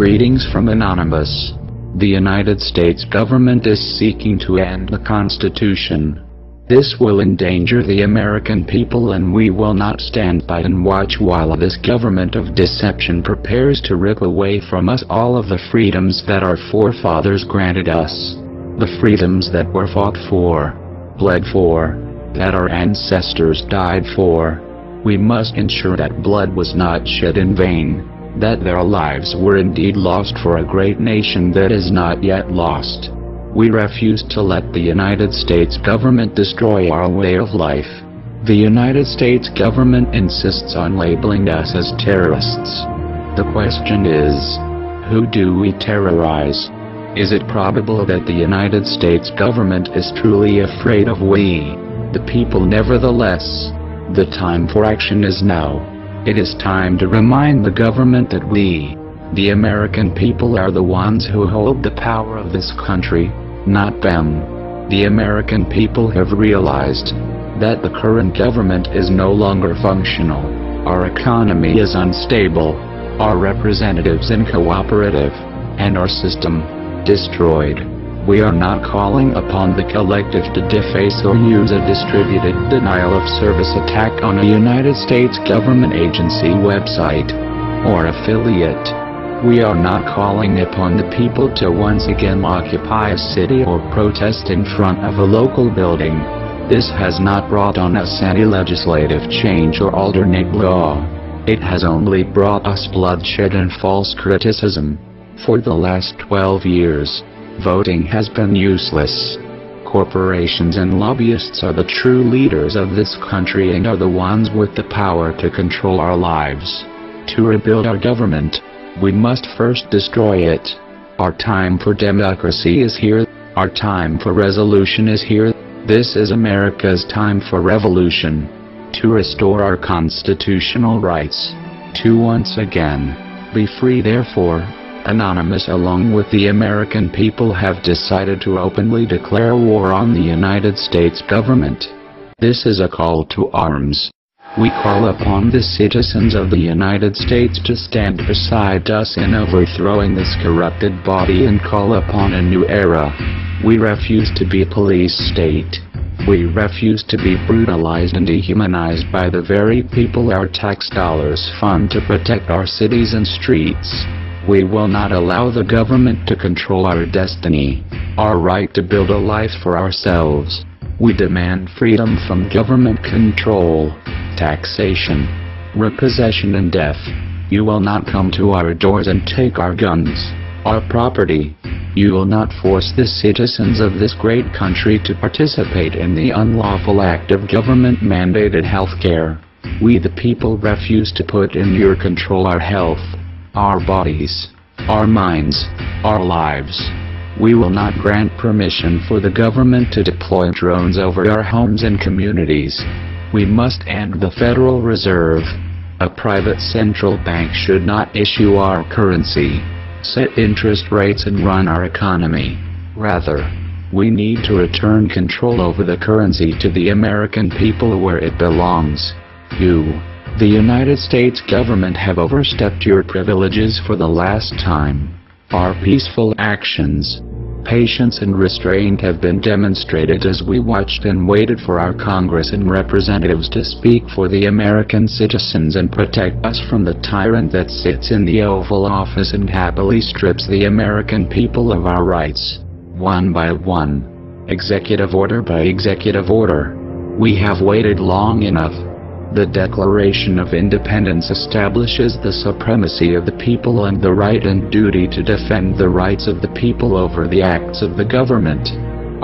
Greetings from Anonymous. The United States government is seeking to end the Constitution. This will endanger the American people, and we will not stand by and watch while this government of deception prepares to rip away from us all of the freedoms that our forefathers granted us. The freedoms that were fought for, bled for, that our ancestors died for. We must ensure that blood was not shed in vain, that their lives were indeed lost for a great nation that is not yet lost. We refuse to let the United States government destroy our way of life. The United States government insists on labeling us as terrorists. The question is, who do we terrorize? Is it probable that the United States government is truly afraid of we, the people? Nevertheless, the time for action is now. It is time to remind the government that we, the American people, are the ones who hold the power of this country, not them. The American people have realized that the current government is no longer functional. Our economy is unstable, our representatives uncooperative, and our system destroyed. We are not calling upon the collective to deface or use a distributed denial of service attack on a United States government agency, website, or affiliate. We are not calling upon the people to once again occupy a city or protest in front of a local building. This has not brought on us any legislative change or alternate law. It has only brought us bloodshed and false criticism. For the last 12 years, voting has been useless. Corporations and lobbyists are the true leaders of this country and are the ones with the power to control our lives. To rebuild our government, we must first destroy it. Our time for democracy is here. Our time for resolution is here. This is America's time for revolution. To restore our constitutional rights. To once again be free. Therefore, Anonymous along with the American people have decided to openly declare war on the United States government. This is a call to arms. We call upon the citizens of the United States to stand beside us in overthrowing this corrupted body and call upon a new era. We refuse to be a police state. We refuse to be brutalized and dehumanized by the very people our tax dollars fund to protect our cities and streets. We will not allow the government to control our destiny, our right to build a life for ourselves. We demand freedom from government control, taxation, repossession and death. You will not come to our doors and take our guns, our property. You will not force the citizens of this great country to participate in the unlawful act of government-mandated health care. We the people refuse to put in your control our health, our bodies, our minds, our lives. We will not grant permission for the government to deploy drones over our homes and communities. We must end the Federal Reserve. A private central bank should not issue our currency, set interest rates and run our economy. Rather, we need to return control over the currency to the American people where it belongs. You, the United States government, have overstepped your privileges for the last time. Our peaceful actions, patience and restraint have been demonstrated as we watched and waited for our Congress and representatives to speak for the American citizens and protect us from the tyrant that sits in the Oval Office and happily strips the American people of our rights, one by one, executive order by executive order. We have waited long enough. The Declaration of Independence establishes the supremacy of the people and the right and duty to defend the rights of the people over the acts of the government.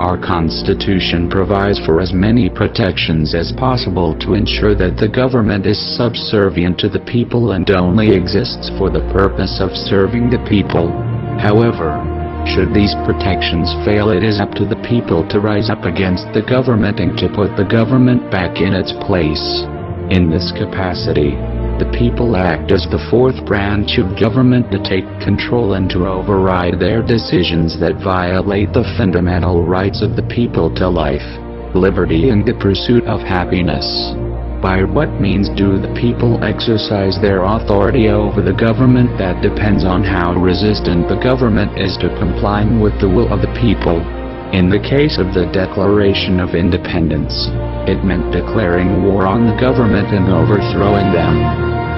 Our Constitution provides for as many protections as possible to ensure that the government is subservient to the people and only exists for the purpose of serving the people. However, should these protections fail, it is up to the people to rise up against the government and to put the government back in its place. In this capacity, the people act as the fourth branch of government to take control and to override their decisions that violate the fundamental rights of the people to life, liberty and the pursuit of happiness. By what means do the people exercise their authority over the government? That depends on how resistant the government is to complying with the will of the people. In the case of the Declaration of Independence, it meant declaring war on the government and overthrowing them.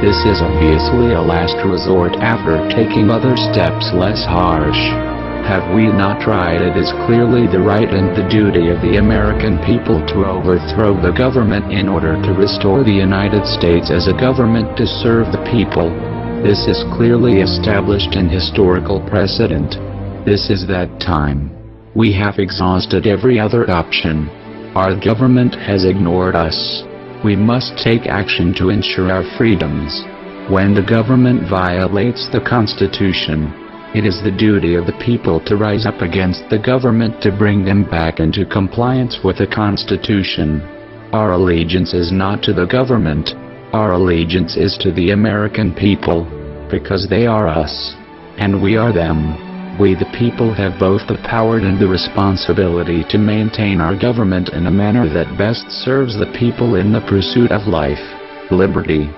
This is obviously a last resort after taking other steps less harsh. Have we not tried? It is clearly the right and the duty of the American people to overthrow the government in order to restore the United States as a government to serve the people. This is clearly established in historical precedent. This is that time. We have exhausted every other option. Our government has ignored us. We must take action to ensure our freedoms. When the government violates the Constitution, it is the duty of the people to rise up against the government to bring them back into compliance with the Constitution. Our allegiance is not to the government. Our allegiance is to the American people, because they are us, and we are them. We the people have both the power and the responsibility to maintain our government in a manner that best serves the people in the pursuit of life, liberty,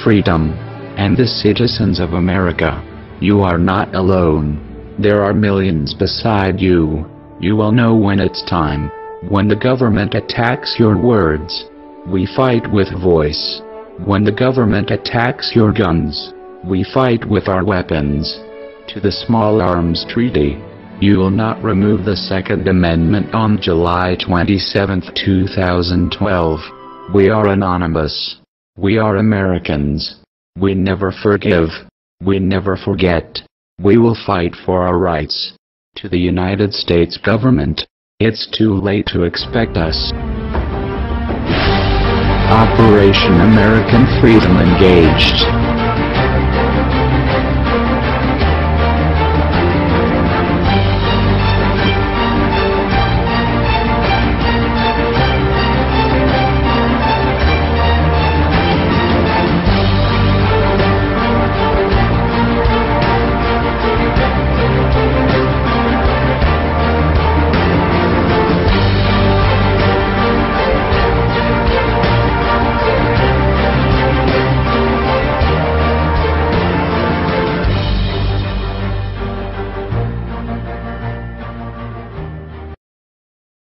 freedom, and the citizens of America. You are not alone. There are millions beside you. You will know when it's time. When the government attacks your words, we fight with voice. When the government attacks your guns, we fight with our weapons. To the Small Arms Treaty, you will not remove the Second Amendment on July 27, 2012. We are anonymous. We are Americans. We never forgive. We never forget. We will fight for our rights. To the United States government, it's too late to expect us. Operation American Freedom engaged.